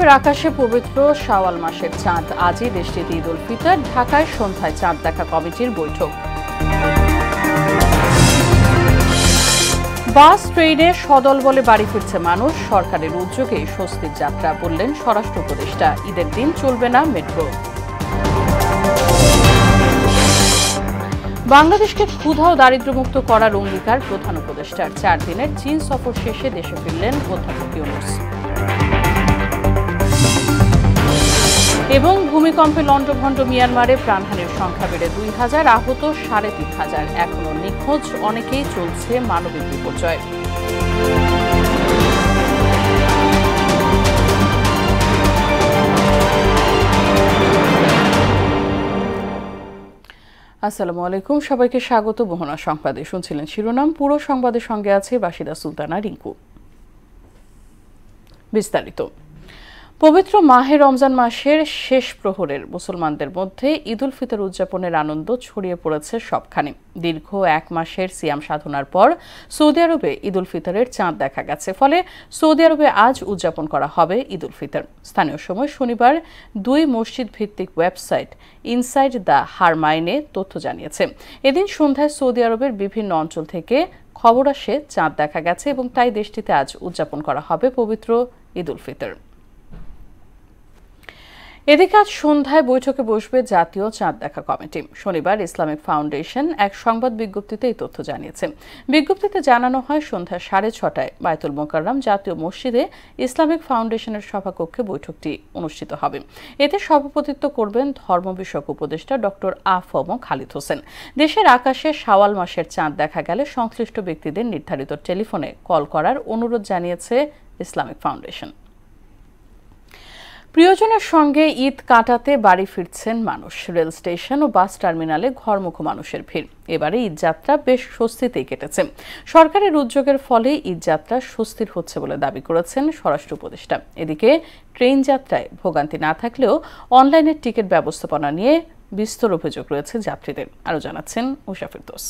আরবের আকাশে পবিত্র শাওয়াল মাসের চাঁদ। আজই দেশটিতে ঈদ উল ফিতর। ঢাকায় সন্ধ্যায় চাঁদ দেখা কমিটির বৈঠক। বাস ট্রেনে সদল বলে বাড়ি ফিরছে মানুষ। সরকারের উদ্যোগে স্বস্তির যাত্রা, বললেন স্বরাষ্ট্র উপদেষ্টা। ঈদের দিন চলবে না মেট্রো। বাংলাদেশকে ক্ষুধা ও দারিদ্র্যমুক্ত করার অঙ্গীকার প্রধান উপদেষ্টার। 4 দিনের চীন সফর শেষে দেশে ফিরলেন অধ্যাপক ইউনূস। এবং ভূমিকম্পে লণ্ডভণ্ড মিয়ানমারে প্রাণহানির সংখ্যা বেড়ে 2000, আহত 3500। এখনো নিখোঁজ অনেকেই, চলছে মানবিক বিপর্যয়। আসসালামু আলাইকুম, সবাইকে স্বাগত। বহনা সংবাদে শুনছিলেন শিরোনাম, পুরো সংবাদের সঙ্গে আছে বাসিদা সুলতানা রিঙ্কু। বিস্তারিত। পবিত্র মাহে রমজান মাসের শেষ প্রহরের মুসলমানদের মধ্যে ঈদ উল ফিতর উদযাপনের আনন্দ ছড়িয়ে পড়েছে সবখানে। দীর্ঘ 1 মাসের সিয়াম সাধনার পর সৌদি আরবে ঈদ উল ফিতরের চাঁদ দেখা গেছে। ফলে সৌদি আরবে আজ উদযাপন করা হবে ঈদ উল ফিতর। স্থানীয় সময় শনিবার 2 মসজিদ ভিত্তিক ওয়েবসাইট ইনসাইড দ্য হারমাইনে তথ্য জানিয়েছে। এদিন সন্ধ্যায় সৌদি আরবের বিভিন্ন অঞ্চল থেকে খবর আসে চাঁদ দেখা গেছে এবং তাই দেশটিতে আজ উদযাপন করা হবে পবিত্র ঈদ উল ফিতর। এদিকে আজ সন্ধ্যায় বৈঠকে বসবে জাতীয় চাঁদ দেখা কমিটি। শনিবার ইসলামিক ফাউন্ডেশন এক সংবাদ বিজ্ঞপ্তিতে এই তথ্য জানিয়েছে। বিজ্ঞপ্তিতে জানানো হয়, সন্ধ্যা 6:30টায় বায়তুল মোকাররম জাতীয় মসজিদে ইসলামিক ফাউন্ডেশনের সভাকক্ষে বৈঠকটি অনুষ্ঠিত হবে। এতে সভাপতিত্ব করবেন ধর্ম বিষয়ক উপদেষ্টা ডক্টর আ.ফ.ম. খালিদ হোসেন। দেশের আকাশে শাওয়াল মাসের চাঁদ দেখা গেলে সংশ্লিষ্ট ব্যক্তিদের নির্ধারিত টেলিফোনে কল করার অনুরোধ জানিয়েছে ইসলামিক ফাউন্ডেশন। প্রিয়জনের সঙ্গে ঈদ কাটাতে বাড়ি ফিরছেন মানুষ। রেল স্টেশন ও বাস টার্মিনালে ঘরমুখো মানুষের ভিড়। এবারে ঈদযাত্রা বেশ স্বস্তিতেই কেটেছে। সরকারের উদ্যোগের ফলে ঈদযাত্রা স্বস্তির হচ্ছে বলে দাবি করেছেন স্বরাষ্ট্র উপদেষ্টা। এদিকে ট্রেন যাত্রায় ভোগান্তি না থাকলেও অনলাইনের টিকিট ব্যবস্থাপনা নিয়ে বিস্তর অভিযোগ রয়েছে যাত্রীদের। আরও জানাচ্ছেন উষা ফিরদৌস।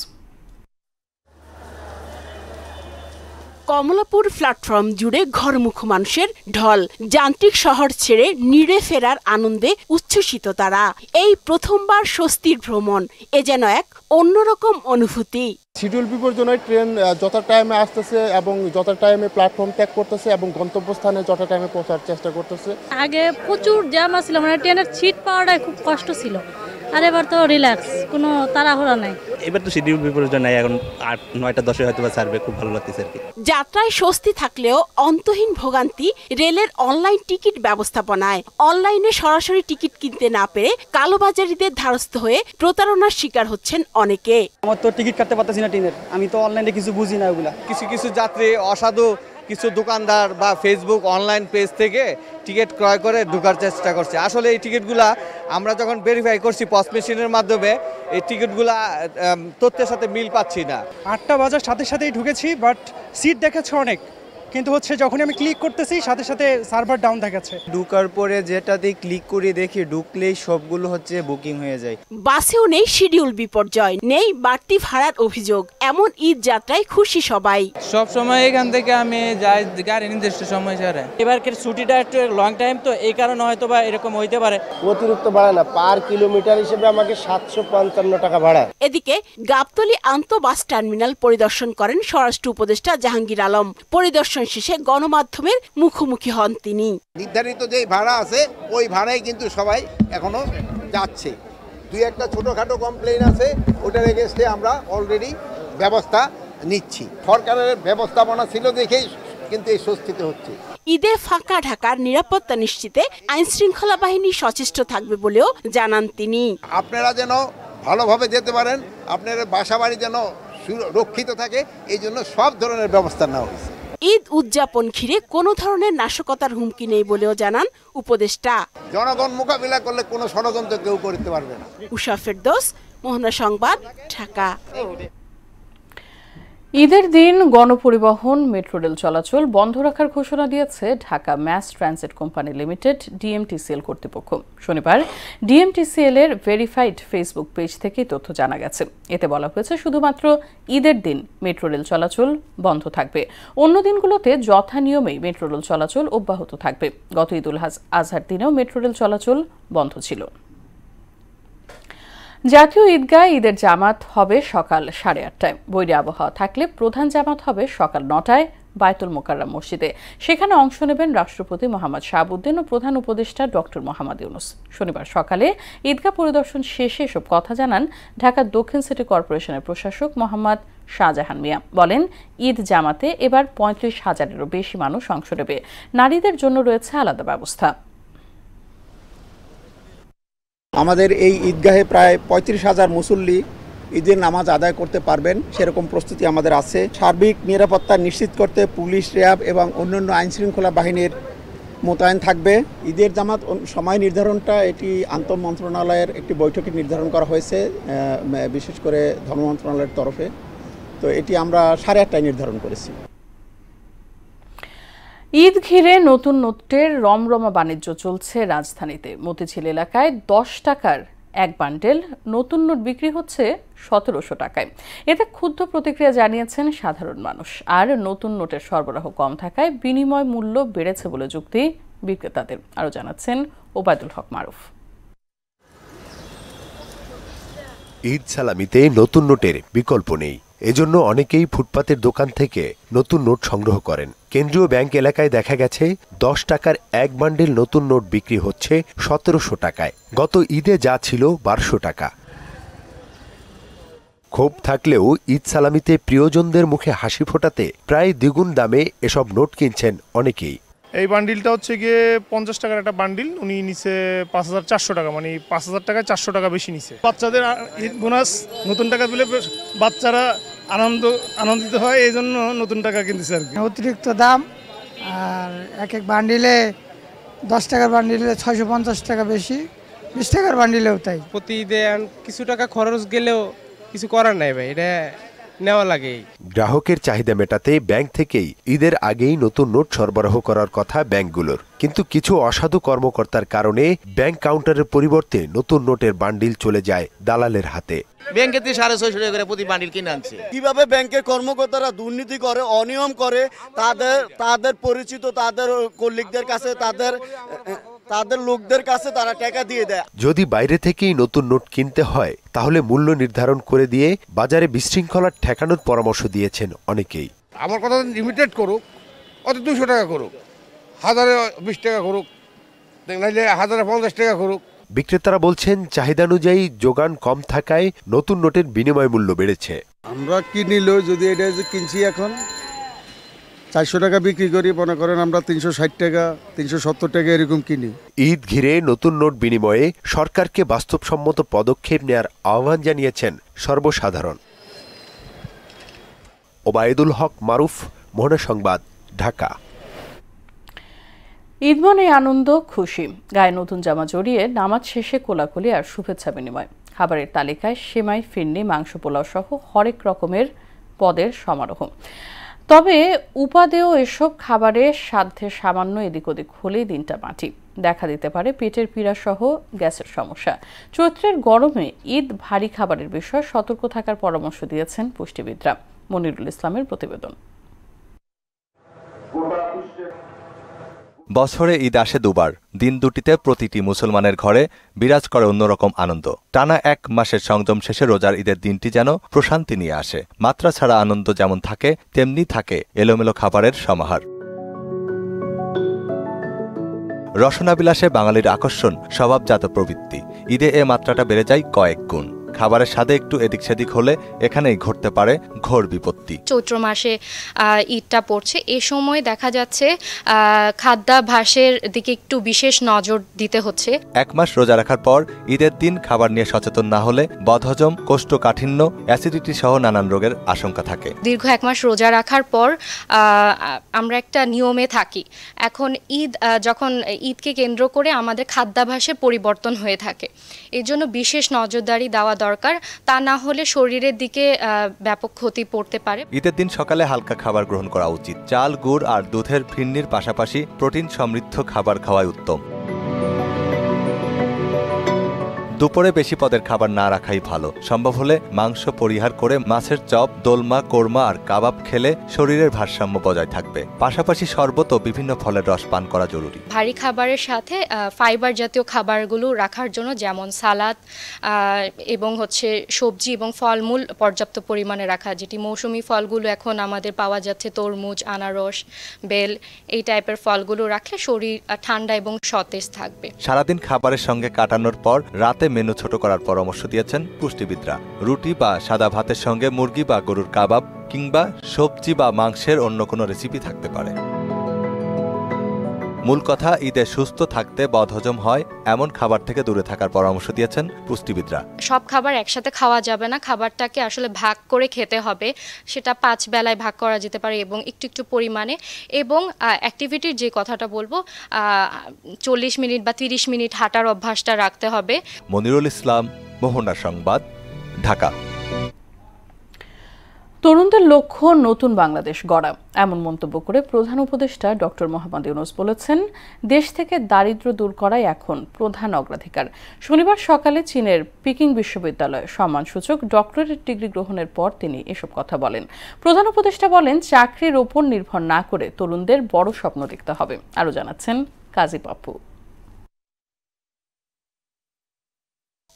কমলাপুর প্ল্যাটফর্ম জুড়ে ঘরমুখো মানুষের ঢল। যান্ত্রিক শহর ছেড়ে নিড়ে ফেরার আনন্দে উচ্ছ্বসিত তারা। এই প্রথমবার স্বস্তির ভ্রমণ, এ যেন এক অন্যরকম অনুভূতি। শিডিউল বিপর্যয় ট্রেন যত টাইমে আসতেছে এবং যত টাইমে প্ল্যাটফর্ম ত্যাগ করতেছে এবং গন্তব্যস্থানে যত টাইমে পৌঁছার চেষ্টা করতেছে। আগে প্রচুর জ্যাম ছিল, মানে ট্রেনের সিট পাওয়াটাই খুব কষ্ট ছিল। আর এবার তো রিল্যাক্স, কোনো তাড়াহুড়া নাই। এবার তো শিডিউল বিপর্যয় নাই, এখন 8, 9টা 10 হয়তো বা ছাড়বে। খুব ভালো লাগতেছে আর কি। যাত্রায় স্বস্তি থাকলেও অন্তহীন ভোগান্তি রেলের অনলাইন টিকিট ব্যবস্থাপনায়। অনলাইনে সরাসরি টিকিট কিনতে না পেরে কালোবাজারিদের ধারস্থ হয়ে প্রতারণার শিকার হচ্ছেন অনেকে। আমার তো টিকিট কাটতে পারতেছি না ট্রেনের, আমি তো অনলাইনে কিছু বুঝি না ওগুলা। কিছু যাত্রী অসাধু কিছু দোকানদার বা ফেসবুক অনলাইন পেজ থেকে টিকিট ক্রয় করে ঢোকার চেষ্টা করছে। আসলে এই টিকিটগুলা আমরা যখন ভেরিফাই করছি পস মেশিনের মাধ্যমে, এই টিকিটগুলা তথ্যের সাথে মিল পাচ্ছি না। 8টা বাজার সাথে সাথেই ঢুকেছি, বাট সিট দেখাচ্ছে অনেক, কিন্তু হচ্ছে যখন আমি ক্লিক করতেছি সাথে সাথে সার্ভার ডাউন দেখাচ্ছে। ঢুকার পরে যেটাতে ক্লিক করে দেখি ঢুকলেই সবগুলো হচ্ছে বুকিং হয়ে যায়। বাসেও নেই শিডিউল বিপর্যয়, নেই বাড়তি ভাড়ার অভিযোগ। এমন ঈদ যাত্রায় খুশি সবাই। সব সময় এখান থেকে আমি যাই গাড়ি নির্দিষ্ট সময় ছাড়ে। এবারকার ছুটিটা একটু লং টাইম, তো এই কারণে হয়তো বা এরকম হইতে পারে। অতিরিক্ত ভাড়া না, পার কিলোমিটার হিসেবে আমাকে 755 টাকা ভাড়া। এদিকে গাবতলী আন্ত বাস টার্মিনাল পরিদর্শন করেন স্বরাষ্ট্র উপদেষ্টা জাহাঙ্গীর আলম। পরিদর্শন শেষে গণমাধ্যমের মুখোমুখি হন তিনি। নির্ধারিত যে ভাড়া আছে ওই ভাড়াই কিন্তু সবাই এখনো যাচ্ছে। 2-1টা ছোটখাটো কমপ্লেইন আছে, ওটার এগেইনস্টে আমরা অলরেডি ব্যবস্থা নিচ্ছি। সরকারের ব্যবস্থাপনা ছিল দেখেই কিন্তু এই স্বস্তিতে হচ্ছে। ঈদে ফাঁকা ঢাকার নিরাপত্তা নিশ্চিতে আইন শৃঙ্খলা বাহিনী সচেষ্ট থাকবে বলেও জানান তিনি। আপনারা যেন ভালোভাবে যেতে পারেন, আপনার বাসা বাড়ি যেন সুরক্ষিত থাকে, এই জন্য সব ধরনের ব্যবস্থা নেওয়া হয়েছে। ঈদ উদযাপন ঘিরে কোনো ধরনের নাশকতার হুমকি নেই বলেও জানান উপদেষ্টা। জনগণ মোকাবিলা করলে কোনো ষড়যন্ত্র কেউ করতে পারবে না। উষা ফেরদৌস, মোহনা সংবাদ, ঢাকা। ঈদের দিন গণপরিবহন মেট্রো রেল চলাচল বন্ধ রাখার ঘোষণা দিয়েছে Dhaka mass transit company limited DMTCL কর্তৃপক্ষ। শনিবার ডিএমটিসিএল এর ভেরিফাইড ফেসবুক পেজ থেকে তথ্য জানা গেছে। এতে বলা হয়েছে শুধুমাত্র ঈদের দিন মেট্রো রেল চলাচল বন্ধ থাকবে, অন্য দিনগুলোতে যথানিয়মেই মেট্রো রেল চলাচল অব্যাহত থাকবে। গত ঈদুল আজহার দিনেও মেট্রো রেল চলাচল বন্ধ ছিল। জাতীয় ঈদগায় ঈদের জামাত হবে সকাল 8:30টায়। বৈরী আবহাওয়া থাকলে প্রধান জামাত হবে সকাল 9টায় বায়তুল মোকাররম মসজিদে। সেখানে অংশ নেবেন রাষ্ট্রপতি মোহাম্মদ শাহাবুদ্দিন ও প্রধান উপদেষ্টা ডক্টর মোহাম্মদ ইউনুস। শনিবার সকালে ঈদগাহ পরিদর্শন শেষে এসব কথা জানান ঢাকা দক্ষিণ সিটি কর্পোরেশনের প্রশাসক মোহাম্মদ শাহজাহান মিয়া। বলেন, ঈদ জামাতে এবার 35,000-এরও বেশি মানুষ অংশ নেবে। নারীদের জন্য রয়েছে আলাদা ব্যবস্থা। আমাদের এই ঈদগাহে প্রায় 35,000 মুসল্লি ঈদের নামাজ আদায় করতে পারবেন, সেরকম প্রস্তুতি আমাদের আছে। সার্বিক নিরাপত্তা নিশ্চিত করতে পুলিশ, র্যাব এবং অন্যান্য আইনশৃঙ্খলা বাহিনীর মোতায়েন থাকবে। ঈদের জামাত সময় নির্ধারণটা এটি আন্তঃ মন্ত্রণালয়ের একটি বৈঠকে নির্ধারণ করা হয়েছে, বিশেষ করে ধর্ম মন্ত্রণালয়ের তরফে। তো এটি আমরা 8:30টায় নির্ধারণ করেছি। ঈদ ঘিরে নতুন নোটের রমরমা বাণিজ্য চলছে রাজধানীতে। মতিঝিল এলাকায় 10 টাকার এক বান্ডেল নতুন নোট বিক্রি হচ্ছে 1700 টাকায়। এতে ক্ষুব্ধ প্রতিক্রিয়া জানিয়েছেন সাধারণ মানুষ। আর নতুন নোটের সরবরাহ কম থাকায় বিনিময় মূল্য বেড়েছে বলে যুক্তি বিক্রেতাদের। আরও জানাচ্ছেন ওবায়দুল হক মারুফ। ঈদ সালামিতে নতুন নোটের বিকল্প নেই, এজন্য অনেকেই ফুটপাতের দোকান থেকে নতুন নোট সংগ্রহ করেন। কেন্দ্রীয় ব্যাংক এলাকায় দেখা গেছে 10 টাকার এক বান্ডেল নতুন নোট বিক্রি হচ্ছে 1700 টাকায়। গত ঈদে যা ছিল 1200 টাকা। ক্ষোভ থাকলেও ঈদ সালামিতে প্রিয়জনদের মুখে হাসি ফোটাতে প্রায় দ্বিগুণ দামে এসব নোট কিনছেন অনেকেই। এই বান্ডিলটা হচ্ছে গিয়ে 50 টাকার একটা বান্ডিল, উনি নিছে 5400 টাকা, মানে 5000 টাকায় 400 টাকা বেশি নিছে। বাচ্চাদের ঈদ বোনাস নতুন টাকা দিলে বাচ্চারা আনন্দিত হয়, এই জন্য নতুন টাকা কিনতেছে আর কি। অতিরিক্ত দাম, আর এক বান্ডিলে 10 টাকার বান্ডিলে 650 টাকা বেশি, 20 টাকার বান্ডিলেও তাই। প্রতি ঈদে কিছু টাকা খরচ গেলেও কিছু করার নাই ভাই, এটা নেওয়া লাগে। গ্রাহকের চাহিদা মেটাতে ব্যাংক থেকেই ঈদের আগেই নতুন নোট সরবরাহ করার কথা ব্যাংকগুলোর, কিন্তু কিছু অসাধু কর্মকর্তার কারণে ব্যাংক কাউন্টারের পরিবর্তে নতুন নোটের বান্ডিল চলে যায় দালালের হাতে। ব্যাংকে 650 টাকা করে প্রতি বান্ডিল কিনে আনছে। কিভাবে ব্যাংকের কর্মকর্তারা দুর্নীতি করে, অনিয়ম করে, তাদের পরিচিত, তাদের কলিগদের কাছে, তাদের লোকদের কাছে তারা টাকা দিয়ে দেয়। যদি বাইরে থেকেই নতুন নোট কিনতে হয় তাহলে মূল্য নির্ধারণ করে দিয়ে বাজারে বিশৃঙ্খলা ঠেকানোর পরামর্শ দিয়েছেন অনেকেই। আমার কথা লিমিটেড করুক, অত 200 টাকা করুক, 1020 টাকা করুক, নাইলে 1050 টাকা করুক। বিক্রেতারা বলছেন চাহিদা অনুযায়ী যোগান কম থাকায় নতুন নোটের বিনিময় মূল্য বেড়েছে। আমরা কিনিল যদি এটা কিনছি এখন 400 টাকা বিক্রি করি, মনে করেন আমরা 360 টাকা 370 টাকা এরকম কিনি। ঈদ ঘিরে নতুন নোট বিনিময়ে সরকারকে বাস্তবসম্মত পদক্ষেপ নেয়ার আহ্বান জানিয়েছেন সর্বসাধারণ। ওবায়দুল হক মারুফ, মোহনা সংবাদ, ঢাকা। ঈদ মানে আনন্দ, খুশি। গায়ে নতুন জামা জড়িয়ে নামাজ শেষে কোলাকুলি আর শুভেচ্ছা বিনিময়। খাবারের তালিকায় সেমাই, ফিরনি, মাংস, পোলাও সহ হরেক রকমের পদের সমারোহ। তবে উপাদেয় এসব খাবারের সাধ্যে সামান্য এদিক ওদিক হলেই দিনটা মাটি। দেখা দিতে পারে পেটের পীড়া সহ গ্যাসের সমস্যা। চৈত্রের গরমে ঈদ ভারী খাবারের বিষয়ে সতর্ক থাকার পরামর্শ দিয়েছেন পুষ্টিবিদরা। মনিরুল ইসলামের প্রতিবেদন। বছরে ঈদ আসে দুবার। দিন দুটিতে প্রতিটি মুসলমানের ঘরে বিরাজ করে অন্যরকম আনন্দ। টানা 1 মাসের সংযম শেষে রোজার ঈদের দিনটি যেন প্রশান্তি নিয়ে আসে। মাত্রা ছাড়া আনন্দ যেমন থাকে, তেমনি থাকে এলোমেলো খাবারের সমাহার। রসনাবিলাসে বাঙালির আকর্ষণ স্বভাবজাত প্রবৃত্তি। ঈদে এ মাত্রাটা বেড়ে যায় কয়েক গুণ। খাবারের স্বাদে একটু এদিক সেদিক হলে এখানেই ঘটতে পারে ঘোর বিপত্তি। চৈত্র মাসে ঈদটা পড়ছে, এ সময় দেখা যাচ্ছে খাদ্যাভ্যাসের দিকে একটু বিশেষ নজর দিতে হচ্ছে। 1 মাস রোজা রাখার পর ঈদের দিন খাবার নিয়ে সচেতন না হলে বদহজম, কোষ্ঠকাঠিন্য, অ্যাসিডিটি সহ নানান রোগের আশঙ্কা থাকে। দীর্ঘ 1 মাস রোজা রাখার পর আমরা একটা নিয়মে থাকি। এখন যখন ঈদকে কেন্দ্র করে আমাদের খাদ্যাভ্যাসের পরিবর্তন হয়ে থাকে, এর জন্য বিশেষ নজরদারি দেওয়া দরকার, তা না হলে শরীরের দিকে ব্যাপক ক্ষতি পড়তে পারে। ঈদের দিন সকালে হালকা খাবার গ্রহণ করা উচিত। চাল, গুড় আর দুধের ফিরনির পাশাপাশি প্রোটিন সমৃদ্ধ খাবার খাওয়াই উত্তম। দুপুরে বেশি পদের খাবার না রাখাই ভালো। সম্ভব হলে মাংস পরিহার করে মাছের চপ, দোলমা, কোরমা আর কাবাব খেলে শরীরের ভারসাম্য বজায় থাকবে। পাশাপাশি শরবত ও বিভিন্ন ফলের রস পান করা জরুরি। ভারী খাবারের সাথে ফাইবার জাতীয় খাবারগুলো রাখার জন্য, যেমন সালাদ এবং সবজি এবং ফলমূল পর্যাপ্ত পরিমাণে রাখা, যেটি মৌসুমি ফলগুলো এখন আমাদের পাওয়া যাচ্ছে, তরমুজ, আনারস, বেল, এই টাইপের ফলগুলো রাখলে শরীর ঠান্ডা এবং সতেজ থাকবে। সারাদিন খাবারের সঙ্গে কাটানোর পর রাতে মেনু ছোট করার পরামর্শ দিয়েছেন পুষ্টিবিদরা। রুটি বা সাদা ভাতের সঙ্গে মুরগি বা গরুর কাবাব কিংবা সবজি বা মাংসের অন্য কোনো রেসিপি থাকতে পারে। মূল কথা, ঈদে সুস্থ থাকতে বদহজম হয় এমন খাবার থেকে দূরে থাকার পরামর্শ দিয়েছেন পুষ্টিবিদরা। সব খাবার একসাথে খাওয়া যাবে না, খাবারটাকে আসলে ভাগ করে খেতে হবে। সেটা 5 বেলায় ভাগ করা যেতে পারে এবং একটু একটু পরিমাণে। এবং অ্যাক্টিভিটির যে কথাটা বলবো, 40 মিনিট বা 30 মিনিট হাঁটার অভ্যাসটা রাখতে হবে। মনিরুল ইসলাম, মোহনা সংবাদ, ঢাকা। তরুণদের লক্ষ্য নতুন বাংলাদেশ গড়া, এমন মন্তব্য করে প্রধান উপদেষ্টা ডক্টর মোহাম্মদ ইউনূস বলেছেন, দেশ থেকে দারিদ্র্য দূর করাই এখন প্রধান অগ্রাধিকার। শনিবার সকালে চীনের পিকিং বিশ্ববিদ্যালয়ে সম্মানসূচক ডক্টরেট ডিগ্রি গ্রহণের পর তিনি এসব কথা বলেন। প্রধান উপদেষ্টা বলেন, চাকরির ওপর নির্ভর না করে তরুণদের বড় স্বপ্ন দেখতে হবে। আরও জানাচ্ছেন কাজী পাপ্পু।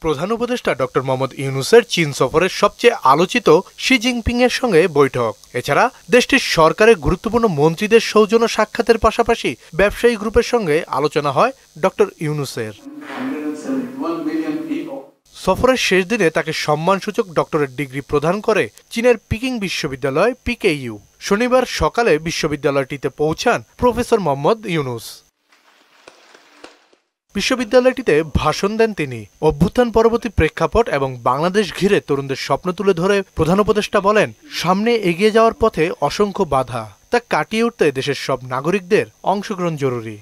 প্রধান উপদেষ্টা ডক্টর মোহাম্মদ ইউনূসের চীন সফরের সবচেয়ে আলোচিত শি জিনপিং এর সঙ্গে বৈঠক। এছাড়া দেশটির সরকারের গুরুত্বপূর্ণ মন্ত্রীদের সৌজন্য সাক্ষাতের পাশাপাশি ব্যবসায়ী গ্রুপের সঙ্গে আলোচনা হয় ডক্টর ইউনূসের। সফরের শেষ দিনে তাকে সম্মানসূচক ডক্টরেট ডিগ্রি প্রদান করে চীনের পিকিং বিশ্ববিদ্যালয় PKU। শনিবার সকালে বিশ্ববিদ্যালয়টিতে পৌঁছান প্রফেসর মোহাম্মদ ইউনূস। বিশ্ববিদ্যালয়টিতে ভাষণ দেন তিনি। অভ্যুত্থান পরবর্তী প্রেক্ষাপট এবং বাংলাদেশ ঘিরে তরুণদের স্বপ্ন তুলে ধরে প্রধান উপদেষ্টা বলেন, সামনে এগিয়ে যাওয়ার পথে অসংখ্য বাধা, তা কাটিয়ে উঠতে দেশের সব নাগরিকদের অংশগ্রহণ জরুরি।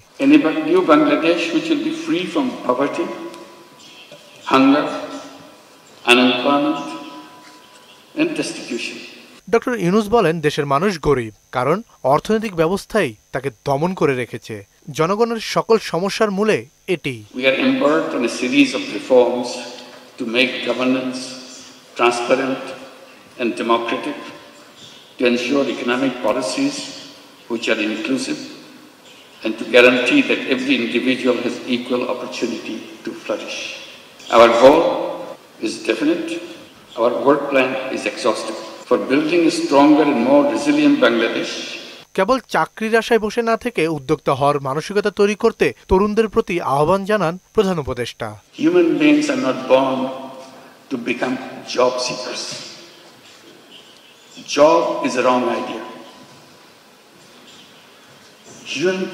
ডক্টর ইউনূস বলেন, দেশের মানুষ গরিব, কারণ অর্থনৈতিক ব্যবস্থাই তাকে দমন করে রেখেছে। জনগণের সকল সমস্যার মূলে এটি। We are embarked on a series of reforms to make governance transparent and democratic, to ensure economic policies which are inclusive, and to guarantee that every individual has equal opportunity to flourish. Our goal is definite. Our work plan is exhaustive. For building a stronger and more resilient Bangladesh, কেবল চাকরির আশায় বসে না থেকে উদ্যোক্তা হওয়ার মানসিকতা তৈরি করতে তরুণদের প্রতি আহ্বান জানান প্রধান উপদেষ্টা। Human beings are not born to become job seekers. Job is a wrong idea.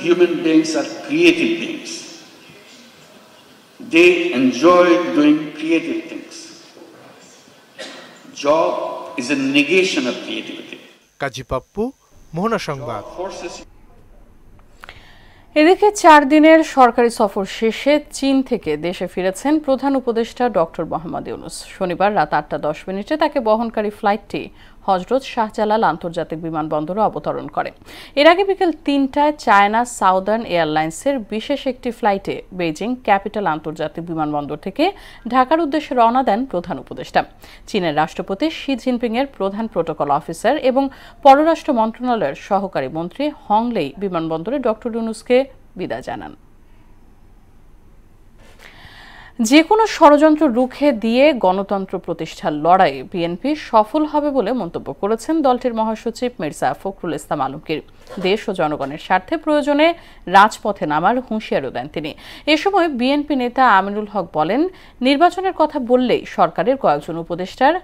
Human beings are creative beings. They enjoy doing creative things. Job is a negation of creativity. কাজী পাপ্পু, মোহনা সংবাদ। এদিকে 4 দিনের সরকারি সফর শেষে চীন থেকে দেশে ফিরেছেন প্রধান উপদেষ্টা ডক্টর মোহাম্মদ ইউনূস। শনিবার রাত 8:10 তাকে বহনকারী ফ্লাইটটি হজরত শাহজালাল আন্তর্জাতিক বিমানবন্দরে অবতরণ করে। এর আগে বিকেল 3টায় চায়না সাউদার্ন এয়ারলাইন্সের বিশেষ একটি ফ্লাইটে বেইজিং ক্যাপিটাল আন্তর্জাতিক বিমানবন্দর থেকে ঢাকার উদ্দেশ্যে রওনা দেন প্রধান উপদেষ্টা। চীনের রাষ্ট্রপতি শি জিনপিং এর প্রধান প্রোটোকল অফিসার এবং পররাষ্ট্র মন্ত্রণালয়ের সহকারী মন্ত্রী হংলেই বিমানবন্দরে ডক্টর ইউনূসকে বিদায় জানান। যে কোনো ষড়যন্ত্র রুখে দিয়ে গণতন্ত্র প্রতিষ্ঠার লড়াই বিএনপি সফল হবে বলে মন্তব্য করেছেন দলটির মহাসচিব মির্জা ফখরুল ইসলাম আলমগীর। দেশ ও জনগণের স্বার্থে প্রয়োজনে রাজপথে নামার হুঁশিয়ারও দেন তিনি। এ সময় বিএনপি নেতা আমিনুল হক বলেন, নির্বাচনের কথা বললেই সরকারের কয়েকজন উপদেষ্টার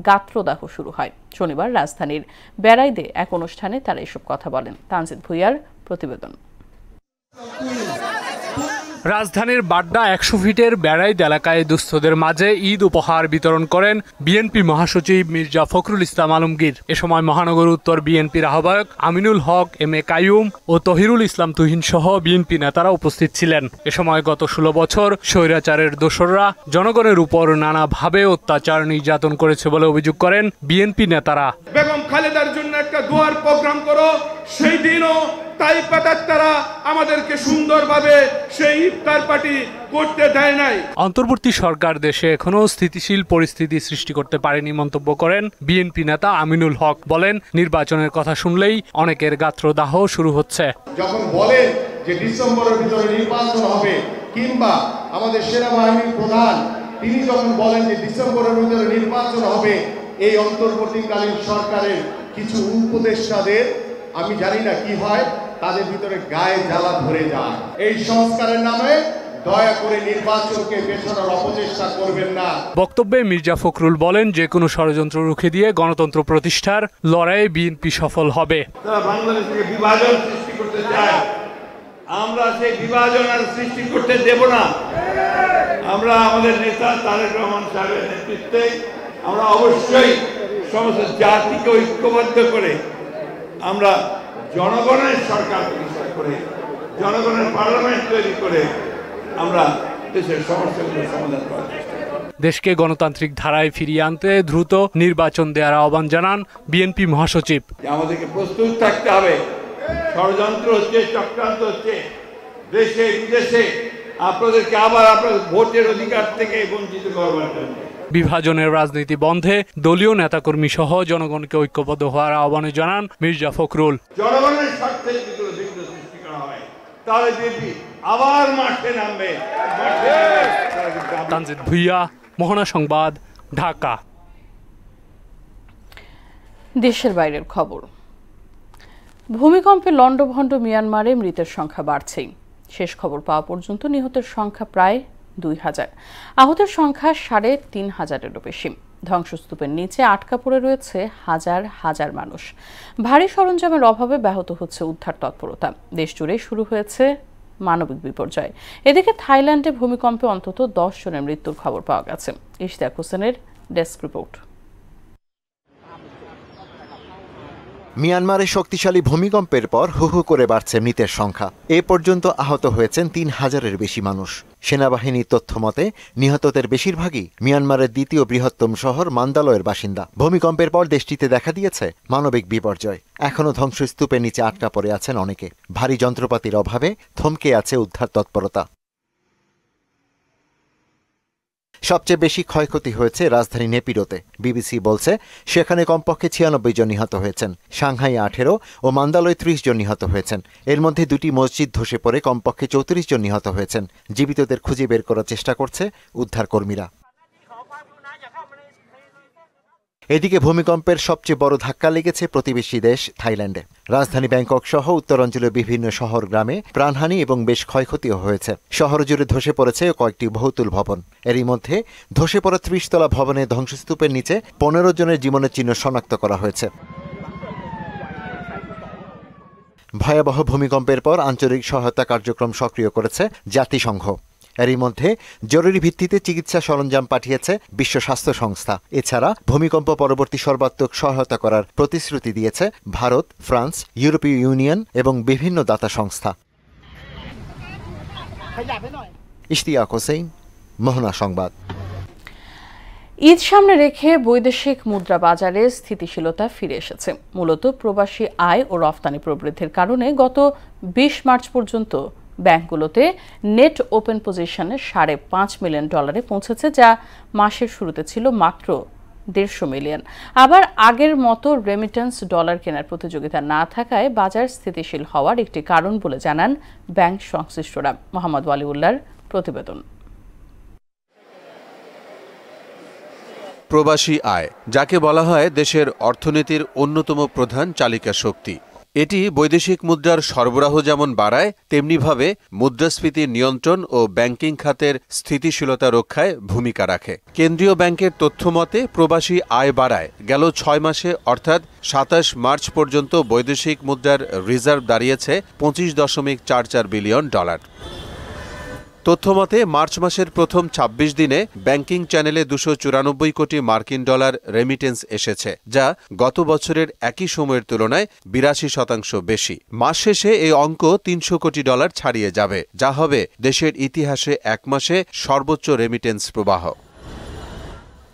গাত্রদাহ শুরু হয়। শনিবার রাজধানীর বেড়াইদে এক অনুষ্ঠানে তারা এসব কথা বলেন। তানজিদ ভুইয়ার প্রতিবেদন। রাজধানীর বাড্ডা ১০০ ফিটের বেড়াইদ এলাকায় দুস্থদের মাঝে ঈদ উপহার বিতরণ করেন বিএনপি মহাসচিব মির্জা ফখরুল ইসলাম আলমগীর। এ সময় মহানগর উত্তর বিএনপির আহ্বায়ক আমিনুল হক, এম এ কাইয়ুম ও তহিরুল ইসলাম তুহিন সহ বিএনপি নেতারা উপস্থিত ছিলেন। এ সময় গত ১৬ বছর স্বৈরাচারের দোসররা জনগণের উপর নানাভাবে অত্যাচার নির্যাতন করেছে বলে অভিযোগ করেন বিএনপি নেতারা। বেগম খালেদার জন্য একটা দোয়ার প্রোগ্রাম করো, সেই দিনও তাই পাতার তারা আমাদেরকে সুন্দরভাবে সেই ইফতার পার্টি করতে দেয় নাই। অন্তর্বর্তী সরকার দেশে এখনো স্থিতিশীল পরিস্থিতি সৃষ্টি করতে পারেনি মন্তব্য করেন বিএনপি নেতা আমিনুল হক। বলেন, নির্বাচনের কথা শুনলেই অনেকের গাত্রদাহ শুরু হচ্ছে। যখন বলেন যে ডিসেম্বরের ভিতরে নির্বাচন হবে, কিংবা আমাদের সেনাবাহিনীর প্রধান তিনি যখন বলেন যে ডিসেম্বরের ভিতরে নির্বাচন হবে, এই অন্তর্বর্তীকালীন সরকারের কিছু উপদেষ্টাদের আমি জানি না কি হয়, তাদের ভিতরে গায়ে জ্বালা ধরে যায়। এই সংস্কারের নামে দয়া করে নির্বাচনকে পেছানোর অপচেষ্টা করবেন না। বক্তব্যে মির্জা ফখরুল বলেন, যে কোনো ষড়যন্ত্র রুখে দিয়ে গণতন্ত্র প্রতিষ্ঠার লড়াইয়ে বিএনপি সফল হবে। তারা বাংলাদেশকে বিভাজন সৃষ্টি করতে চায়, আমরা সেই বিভাজন আর সৃষ্টি করতে দেব না। আমরা আমাদের নেতা তারেক রহমান সাহেবের নেতৃত্বে আমরা অবশ্যই সমস্ত জাতিকে ঐক্যবদ্ধ করে আমরা জনগণের সরকার প্রতিষ্ঠা করে, জনগণের পার্লামেন্ট তৈরি করে আমরা দেশের সমস্যাগুলো সমাধান করার চেষ্টা করি। দেশকে গণতান্ত্রিক ধারায় ফিরিয়ে আনতে দ্রুত নির্বাচন দেওয়ার আহ্বান জানান বিএনপি মহাসচিব। আমাদেরকে প্রস্তুত থাকতে হবে, ষড়যন্ত্র হচ্ছে, চক্রান্ত হচ্ছে দেশে বিদেশে, আপনাদেরকে আবার আপনাদের ভোটের অধিকার থেকে বঞ্চিত করবার জন্য। বিভাজনের রাজনীতি বন্ধে দলীয় নেতাকর্মী সহ জনগণকে ঐক্যবদ্ধ হওয়ার আহ্বানে জানান মির্জা ফখরুল। জনগণের স্বার্থে যদি বিঘ্ন সৃষ্টি করা হয়, তাহলে বিএনপি আবার মাঠে নামবে। তানজিদ ভুইয়া, মোহনা সংবাদ, ঢাকা। দেশের বাইরের খবর। ভূমিকম্পে লন্ডভন্ড মিয়ানমারে মৃতের সংখ্যা বাড়ছেই। শেষ খবর পাওয়া পর্যন্ত নিহতের সংখ্যা প্রায় ২,০০০, আহতের সংখ্যা ৩,৫০০-এরও বেশি। ধ্বংসস্তূপের নিচে আটকা পড়ে রয়েছে হাজার হাজার মানুষ। ভারী সরঞ্জামের অভাবে ব্যাহত হচ্ছে উদ্ধার তৎপরতা। দেশ জুড়ে শুরু হয়েছে মানবিক বিপর্যয়। এদিকে থাইল্যান্ডে ভূমিকম্পে অন্তত ১০ জনের মৃত্যুর খবর পাওয়া গেছে। ইশতিয়াক হোসেনের ডেস্ক রিপোর্ট। মিয়ানমারে শক্তিশালী ভূমিকম্পের পর হু হু করে বাড়ছে মৃতের সংখ্যা। এ পর্যন্ত আহত হয়েছেন ৩,০০০-এর বেশি মানুষ। সেনাবাহিনীর তথ্য মতে নিহতদের বেশিরভাগই মিয়ানমারের দ্বিতীয় বৃহত্তম শহর মান্দালয়ের বাসিন্দা। ভূমিকম্পের পর দেশটিতে দেখা দিয়েছে মানবিক বিপর্যয়। এখনও ধ্বংসস্তূপের নিচে আটকা পড়ে আছেন অনেকে। ভারী যন্ত্রপাতির অভাবে থমকে আছে উদ্ধার তৎপরতা। সবচেয়ে বেশি ক্ষয়ক্ষতি হয়েছে রাজধানী নেপিডোতে। বিবিসি বলছে সেখানে কমপক্ষে ৯৬ জন নিহত হয়েছেন। সাংহাই ১৮ ও মান্দালয় ৩০ জন নিহত হয়েছেন। এর মধ্যে দুটি মসজিদ ধসে পড়ে কমপক্ষে ৩৪ জন নিহত হয়েছেন। জীবিতদের খুঁজে বের করার চেষ্টা করছে উদ্ধারকর্মীরা। এদিকে ভূমিকম্পের সবচেয়ে বড় ধাক্কা লেগেছে প্রতিবেশী দেশ থাইল্যান্ডে। রাজধানী ব্যাংকক সহ উত্তরাঞ্চলের বিভিন্ন শহর গ্রামে প্রাণহানি এবং বেশ ক্ষয়ক্ষতিও হয়েছে। শহর জুড়ে ধসে পড়েছে কয়েকটি বহুতল ভবন। এরই মধ্যে ধসে পড়া ৩০ তলা ভবনে ধ্বংসস্তূপের নিচে ১৫ জনের জীবনের চিহ্ন শনাক্ত করা হয়েছে। ভয়াবহ ভূমিকম্পের পর আঞ্চলিক সহায়তা কার্যক্রম সক্রিয় করেছে জাতিসংঘ। এরই মধ্যে জরুরি ভিত্তিতে চিকিৎসা সরঞ্জাম পাঠিয়েছে বিশ্ব স্বাস্থ্য সংস্থা। এছাড়া ভূমিকম্প পরবর্তী সর্বাত্মক সহায়তা করার প্রতিশ্রুতি দিয়েছে ভারত, ফ্রান্স, ইউরোপীয় ইউনিয়ন এবং বিভিন্ন দাতা সংস্থা। ইশতিয়াক হোসেন, মোহনা সংবাদ। ঈদ সামনে রেখে বৈদেশিক মুদ্রা বাজারে স্থিতিশীলতা ফিরে এসেছে। মূলত প্রবাসী আয় ও রফতানি প্রবৃদ্ধির কারণে গত ২০ মার্চ পর্যন্ত ব্যাংকগুলোতে নেট ওপেন পজিশনে $5.৫ মিলিয়ন পৌঁছেছে, যা মাসের শুরুতে ছিল মাত্র ১৫০ মিলিয়ন। আবার আগের মতো রেমিটেন্স ডলার কেনার প্রতিযোগিতা না থাকায় বাজার স্থিতিশীল হওয়ার একটি কারণ বলে জানান ব্যাংক সংশ্লিষ্টরা। মোহাম্মদ ওয়ালিউল্লাহর প্রতিবেদন। প্রবাসী আয়, যাকে বলা হয় দেশের অর্থনীতির অন্যতম প্রধান চালিকা শক্তি, এটি বৈদেশিক মুদ্রার সরবরাহ যেমন বাড়ায়, তেমনিভাবে মুদ্রাস্ফীতি নিয়ন্ত্রণ ও ব্যাংকিং খাতের স্থিতিশীলতা রক্ষায় ভূমিকা রাখে। কেন্দ্রীয় ব্যাংকের তথ্য মতে প্রবাসী আয় বাড়ায় গেল ৬ মাসে, অর্থাৎ ২৭ মার্চ পর্যন্ত বৈদেশিক মুদ্রার রিজার্ভ দাঁড়িয়েছে $২৫.৪৪ বিলিয়ন। তথ্যমতে মার্চ মাসের প্রথম ২৬ দিনে ব্যাংকিং চ্যানেলে ২৯৪ কোটি মার্কিন ডলার রেমিটেন্স এসেছে, যা গত বছরের একই সময়ের তুলনায় ৮২% বেশি। মাস শেষে এই অঙ্ক ৩০০ কোটি ডলার ছাড়িয়ে যাবে, যা হবে দেশের ইতিহাসে এক মাসে সর্বোচ্চ রেমিটেন্স প্রবাহ।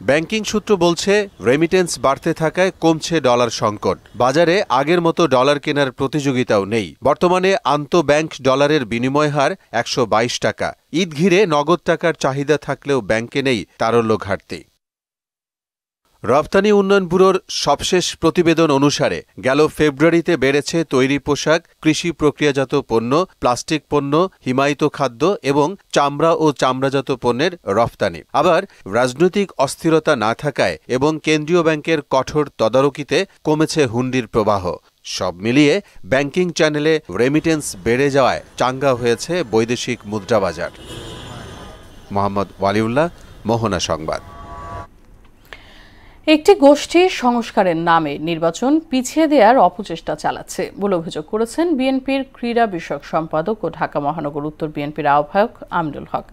ব্যাংকিং সূত্র বলছে, রেমিটেন্স বাড়তে থাকায় কমছে ডলার সংকট। বাজারে আগের মতো ডলার কেনার প্রতিযোগিতাও নেই। বর্তমানে আন্তঃব্যাংক ডলারের বিনিময় হার ১২২ টাকা। ঈদ ঘিরে নগদ টাকার চাহিদা থাকলেও ব্যাংকে নেই তারল্য ঘাটতি। রপ্তানি উন্নয়ন ব্যুরোর সবশেষ প্রতিবেদন অনুসারে গেল ফেব্রুয়ারিতে বেড়েছে তৈরি পোশাক, কৃষি প্রক্রিয়াজাত পণ্য, প্লাস্টিক পণ্য, হিমায়িত খাদ্য এবং চামড়া ও চামড়াজাত পণ্যের রপ্তানি। আবার রাজনৈতিক অস্থিরতা না থাকায় এবং কেন্দ্রীয় ব্যাংকের কঠোর তদারকিতে কমেছে হুন্ডির প্রবাহ। সব মিলিয়ে ব্যাংকিং চ্যানেলে রেমিটেন্স বেড়ে যাওয়ায় চাঙ্গা হয়েছে বৈদেশিক মুদ্রা বাজার। মোহাম্মদ ওয়ালিউল্লাহ, মোহনা সংবাদ। একটি গোষ্ঠী সংস্কারের নামে নির্বাচন পিছিয়ে দেওয়ার অপচেষ্টা চালাচ্ছে বলে অভিযোগ করেছেন বিএনপির ক্রীড়া বিষয়ক সম্পাদক ও ঢাকা মহানগর উত্তর বিএনপির আহ্বায়ক আমিনুল হক।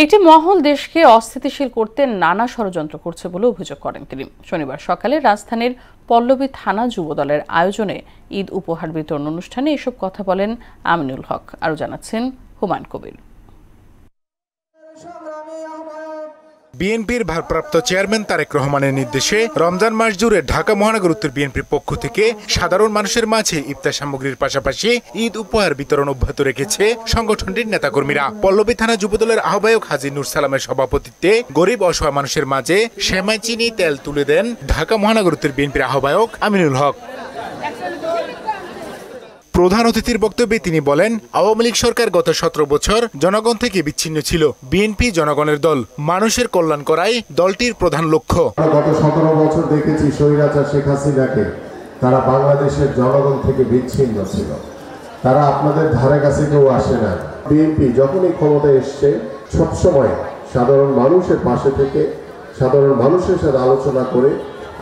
একটি মহল দেশকে অস্থিতিশীল করতে নানা ষড়যন্ত্র করছে বলে অভিযোগ করেন তিনি। শনিবার সকালে রাজধানীর পল্লবী থানা যুবদলের আয়োজনে ঈদ উপহার বিতরণ অনুষ্ঠানে এসব কথা বলেন আমিনুল হক। আরও জানাচ্ছেন হুমায়ুন কবির। বিএনপির ভারপ্রাপ্ত চেয়ারম্যান তারেক রহমানের নির্দেশে রমজান মাস জুড়ে ঢাকা মহানগর উত্তর বিএনপির পক্ষ থেকে সাধারণ মানুষের মাঝে ইফতার সামগ্রীর পাশাপাশি ঈদ উপহার বিতরণ অব্যাহত রেখেছে সংগঠনটির নেতাকর্মীরা। পল্লবী থানা যুবদলের আহ্বায়ক হাজী নূর সালামের সভাপতিত্বে গরিব অসহায় মানুষের মাঝে সেমাই, চিনি, তেল তুলে দেন ঢাকা মহানগর উত্তর বিএনপির আহ্বায়ক আমিনুল হক। প্রধান অতিথির বক্তব্যে তিনি বলেন, আওয়ামী লীগ সরকার গত ১৭ বছর জনগণ থেকে বিচ্ছিন্ন ছিল। বিএনপি জনগণের দল, মানুষের কল্যাণ করাই দলটির প্রধান লক্ষ্য। গত ১৭ বছর দেখেছি স্বৈরাচার শেখ হাসিনাকে, তারা বাংলাদেশের জনগণ থেকে বিচ্ছিন্ন ছিল। তারা আপনাদের ধারে কাছে কেউ আসে না। বিএনপি যখনই ক্ষমতায় এসছে সবসময় সাধারণ মানুষের পাশে থেকে সাধারণ মানুষের সাথে আলোচনা করে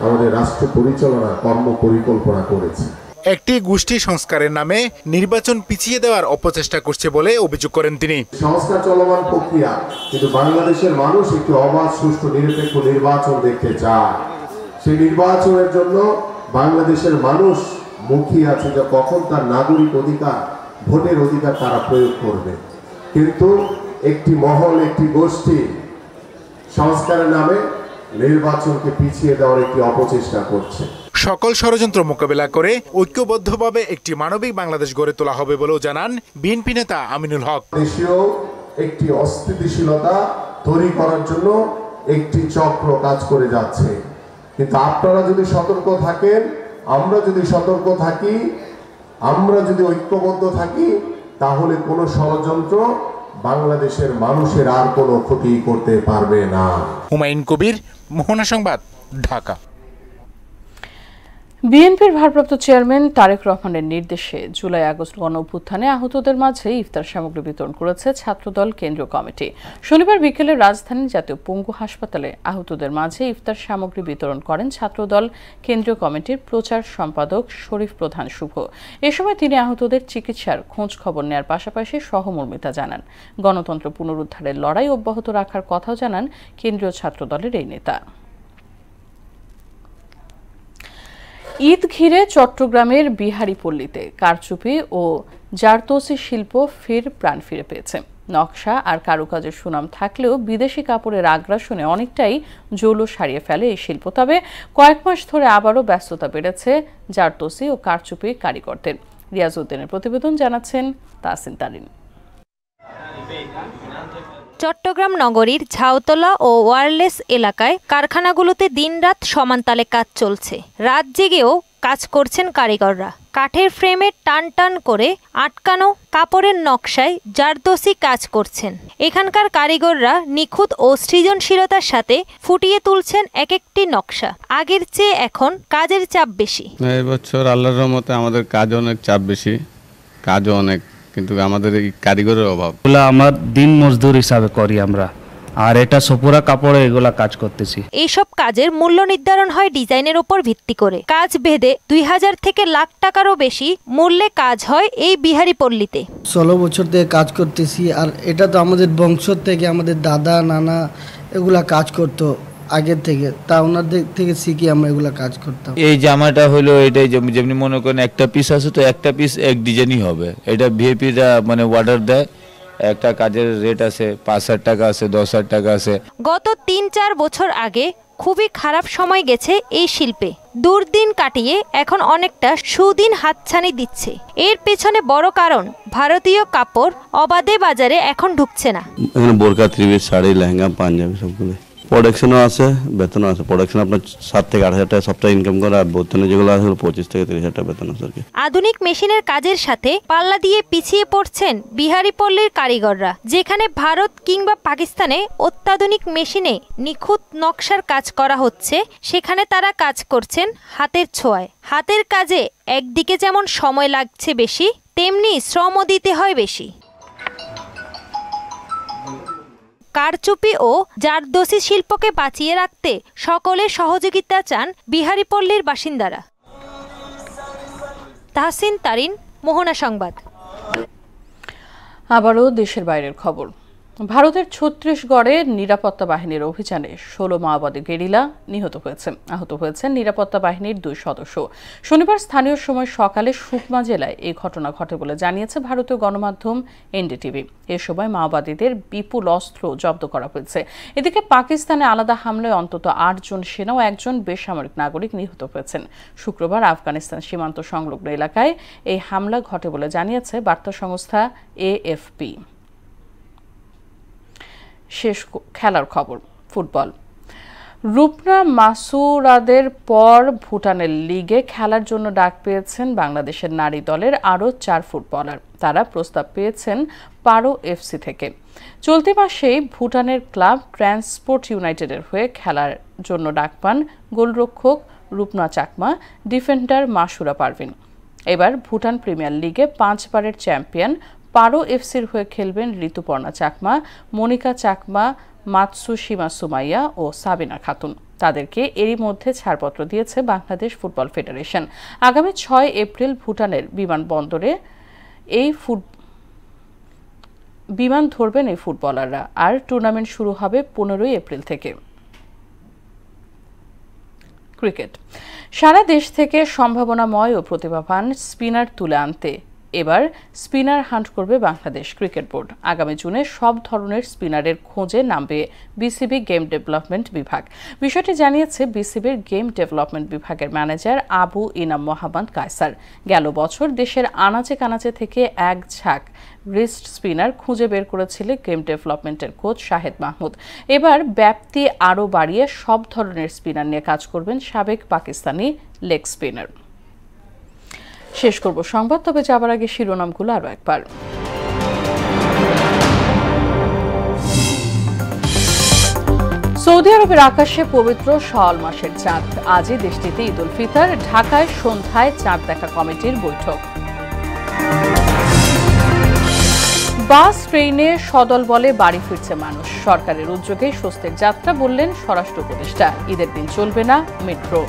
আমাদের রাষ্ট্র পরিচালনা কর্ম পরিকল্পনা করেছে। একটি গোষ্ঠী সংস্কারের নামে নির্বাচন পিছিয়ে দেওয়ার অপচেষ্টা করছে বলে অভিযোগ করেন তিনি। সংস্কার চলমান প্রক্রিয়া, কিন্তু বাংলাদেশের মানুষ একটি অবাধ, সুষ্ঠু, নিরপেক্ষ নির্বাচন দেখতে চায়। সেই নির্বাচনের জন্য বাংলাদেশের মানুষ মুখিয়ে আছে যে কখন তার নাগরিক অধিকার, ভোটের অধিকার তারা প্রয়োগ করবে। কিন্তু একটি মহল, একটি গোষ্ঠী সংস্কারের নামে নির্বাচনকে পিছিয়ে দেওয়ার একটি অপচেষ্টা করছে। সকল ষড়যন্ত্র মোকাবেলা করে ঐক্যবদ্ধভাবে একটি মানবিক বাংলাদেশ গড়ে তোলা হবে বলেও জানান বিএনপি নেতা আমিনুল হক। দেশীয় একটি অস্থিতিশীলতা তৈরি করার জন্য একটি চক্র কাজ করে যাচ্ছে, কিন্তু আপনারা যদি সতর্ক থাকেন, আমরা যদি সতর্ক থাকি, আমরা যদি ঐক্যবদ্ধ থাকি, তাহলে কোনো ষড়যন্ত্র বাংলাদেশের মানুষের আর কোনো ক্ষতি করতে পারবে না। হুমায়ুন কবির, মোহনা সংবাদ, ঢাকা। বিএনপির ভারপ্রাপ্ত চেয়ারম্যান তারেক রহমানের নির্দেশে জুলাই আগস্ট গণঅভ্যুত্থানে আহতদের মাঝে ইফতার সামগ্রী বিতরণ করেছে ছাত্রদল কেন্দ্রীয় কমিটি। শনিবার বিকেলে রাজধানীর জাতীয় পঙ্গু হাসপাতালে আহতদের মাঝে ইফতার সামগ্রী বিতরণ করেন ছাত্রদল কেন্দ্রীয় কমিটির প্রচার সম্পাদক শরীফ প্রধান শুভ। এ সময় তিনি আহতদের চিকিৎসার খোঁজ খবর নেয়ার পাশাপাশি সহমর্মিতা জানান। গণতন্ত্র পুনরুদ্ধারের লড়াই অব্যাহত রাখার কথাও জানান কেন্দ্রীয় ছাত্রদলের এই নেতা। ঈদ ঘিরে চট্টগ্রামের বিহারীপল্লীতে কারচুপি ও জারদৌসি শিল্প ফের প্রাণ ফিরে পেয়েছে। নকশা আর কারুকাজের সুনাম থাকলেও বিদেশি কাপড়ের আগ্রাসনে অনেকটাই জৌলুস হারিয়ে ফেলে এই শিল্প। তবে কয়েক মাস ধরে আবারও ব্যস্ততা বেড়েছে জারদৌসি ও কারচুপি কারিগরদের। রিয়াজউদ্দিনের প্রতিবেদন, জানাচ্ছেন তাসিন তারিন। চট্টগ্রাম নগরীর ঝাউতলা ও ওয়্যারলেস এলাকায় কারখানাগুলোতে দিনরাত সমানতালে কাজ চলছে। রাত জেগেও কাজ করছেন কারিগররা। কাঠের ফ্রেমে টান টান করে আটকানো কাপড়ের নকশায় জারদৌসি কাজ করছেন। এখানকার কারিগররা নিখুঁত ও সৃজনশীলতার সাথে ফুটিয়ে তুলছেন এক একটি নকশা। আগের চেয়ে এখন কাজের চাপ বেশি। এই বছর আল্লাহর রহমতে আমাদের কাজ অনেক চাপ বেশি, কাজও অনেক, কিন্তু আমাদের এই কারিগরের অভাব। আমরা দিন মজদুর হিসাবে করি। আমরা আর এটা সোপুরা কাপড়ে এগুলা কাজ করতেছি। এইসব কাজের মূল্য নির্ধারণ হয় ডিজাইনের উপর ভিত্তি করে। কাজ ভেদে 2000 থেকে লাখ টাকারও বেশি মূল্যে কাজ হয় এই বিহারি পল্লীতে। 16 বছর থেকে কাজ করতেছি, আর এটা তো আমাদের বংশ থেকে, আমাদের দাদা নানা এগুলা কাজ করতো আগের থেকে, তা ওনাদের থেকে শিখে আমরা এগুলা কাজ করতাম। এই জামাটা হলো এটাই যেমনি মনে করেন একটা পিস আছে তো একটা পিস এক ডিজাইনই হবে। এটা ভিআইপিরা মানে অর্ডার দেয়, একটা কাজের রেট আছে 5,000 টাকা আছে, 10,000 টাকা আছে। গত 3-4 বছর আগে খুবই খারাপ সময় গেছে এই শিল্পে। দুর্দিন কাটিয়ে এখন অনেকটা সুদিন হাতছানি দিচ্ছে। এর পেছনে বড় কারণ ভারতীয় কাপড় অবাধে বাজারে এখন ঢুকছে না। এখানে বোরকা, ত্রিপিস, শাড়ি, লেহেঙ্গা, পাঞ্জাবি সবগুলো। প্রোডাকশনও আছে, বেতনও আছে। প্রোডাকশন আপনার 7 থেকে 8,000 টাকা সপ্তাহে ইনকাম করে, আর বেতনে যেগুলো আছে 25 থেকে 30,000 টাকা বেতন আছে। আধুনিক মেশিনের কাজের সাথে পাল্লা দিয়ে পিছিয়ে পড়ছেন বিহারি পল্লীর কারিগররা। যেখানে ভারত কিংবা পাকিস্তানে অত্যাধুনিক মেশিনে নিখুঁত নকশার কাজ করা হচ্ছে, সেখানে তারা কাজ করছেন হাতের ছোঁয়ায়। হাতের কাজে একদিকে যেমন সময় লাগছে বেশি, তেমনি শ্রমও দিতে হয় বেশি। কারচুপি ও জারদোসি শিল্পকে বাঁচিয়ে রাখতে সকলের সহযোগিতা চান বিহারি পল্লীর বাসিন্দারা। তাহসিন তারিন, মোহনা সংবাদ। আবারও দেশের বাইরের খবর। ভারতের ছত্তিশগড়ে নিরাপত্তা বাহিনীর অভিযানে 16 মাওবাদী গেরিলা নিহত হয়েছে। আহত হয়েছেন নিরাপত্তা বাহিনীর 2 সদস্য। শনিবার স্থানীয় সময় সকালে সুকমা জেলায় এই ঘটনা ঘটে বলে জানিয়েছে ভারতীয় গণমাধ্যম এনডিটিভি। এ সময় মাওবাদীদের বিপুল অস্ত্র জব্দ করা হয়েছে। এদিকে পাকিস্তানে আলাদা হামলায় অন্তত 8 জন সেনা ও 1 জন বেসামরিক নাগরিক নিহত হয়েছেন। শুক্রবার আফগানিস্তান সীমান্ত সংলগ্ন এলাকায় এই হামলা ঘটে বলে জানিয়েছে বার্তা সংস্থা এএফপি। শেষ খেলার খবর, ফুটবল। রূপনা মাসুরাদের পর ভুটানের লিগে খেলার জন্য ডাক পেয়েছেন বাংলাদেশের নারী দলের আরও 4 ফুটবলার। তারা প্রস্তাব পেয়েছেন পারো এফসি থেকে। চলতি মাসেই ভুটানের ক্লাব ট্রান্সপোর্ট ইউনাইটেডের হয়ে খেলার জন্য ডাক পান গোলরক্ষক রূপনা চাকমা, ডিফেন্ডার মাসুরা পারভিন। এবার ভুটান প্রিমিয়ার লিগে 5 বারের চ্যাম্পিয়ন পারো এফসির হয়ে খেলবেন ঋতুপর্ণা চাকমা, মনিকা চাকমা, মাতসুশিমা সুমাইয়া ও সাবিনা খাতুন। তাদেরকে এরই মধ্যে ছাড়পত্র দিয়েছে বাংলাদেশ ফুটবল ফেডারেশন। আগামী 6 এপ্রিল ভুটানের বিমানবন্দরে বিমান ধরবেন এই ফুটবলাররা, আর টুর্নামেন্ট শুরু হবে 15 এপ্রিল থেকে। ক্রিকেট। সারা দেশ থেকে সম্ভাবনাময় ও প্রতিভাবান স্পিনার তুলে আনতে এবার স্পিনার হান্ট করবে বাংলাদেশ ক্রিকেট বোর্ড। আগামী জুনে সব ধরনের স্পিনারের খোঁজে নামবে বিসিবি গেম ডেভেলপমেন্ট বিভাগ। বিষয়টি জানিয়েছে বিসিবির গেম ডেভেলপমেন্ট বিভাগের ম্যানেজার আবু ইনাম মোহাম্মদ কায়সার। গেল বছর দেশের আনাচে কানাচে থেকে এক ঝাঁক রিস্ট স্পিনার খুঁজে বের করেছিলেন গেম ডেভেলপমেন্টের কোচ শাহেদ মাহমুদ। এবার ব্যাপ্তি আরও বাড়িয়ে সব ধরনের স্পিনার নিয়ে কাজ করবেন সাবেক পাকিস্তানি লেগ স্পিনার। শেষ করব সংবাদ, তবে যাবার আগে শিরোনামগুলো আরো একবার। সৌদি আরবের আকাশে পবিত্র শাওয়াল মাসের চাঁদ। আজই দেশটিতে ঈদ উল ফিতর। ঢাকায় সন্ধ্যায় চাঁদ দেখা কমিটির বৈঠক। বাস ট্রেনে সদল বলে বাড়ি ফিরছে মানুষ। সরকারের উদ্যোগে স্বস্তির যাত্রা বললেন স্বরাষ্ট্র উপদেষ্টা। ঈদের দিন চলবে না মেট্রো।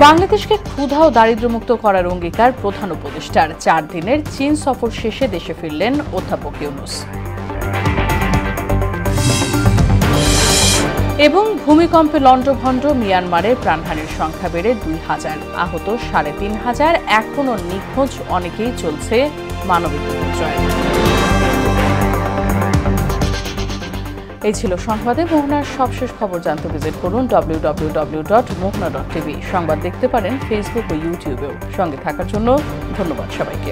বাংলাদেশকে ক্ষুধা ও দারিদ্র্যমুক্ত করার অঙ্গীকার প্রধান উপদেষ্টার। 4 দিনের চীন সফর শেষে দেশে ফিরলেন অধ্যাপক ইউনূস। এবং ভূমিকম্পে লণ্ডভণ্ড মিয়ানমারের প্রাণহানির সংখ্যা বেড়ে 2000, আহত 3500। এখনও নিখোঁজ অনেকেই, চলছে মানবিক বিপর্যয়। এই ছিল সংবাদে। মোহনার সবশেষ খবর জানতে ভিজিট করুন www.mohna.tv। সংবাদ দেখতে পারেন ফেসবুক ও ইউটিউবেও। সঙ্গে থাকার জন্য ধন্যবাদ সবাইকে।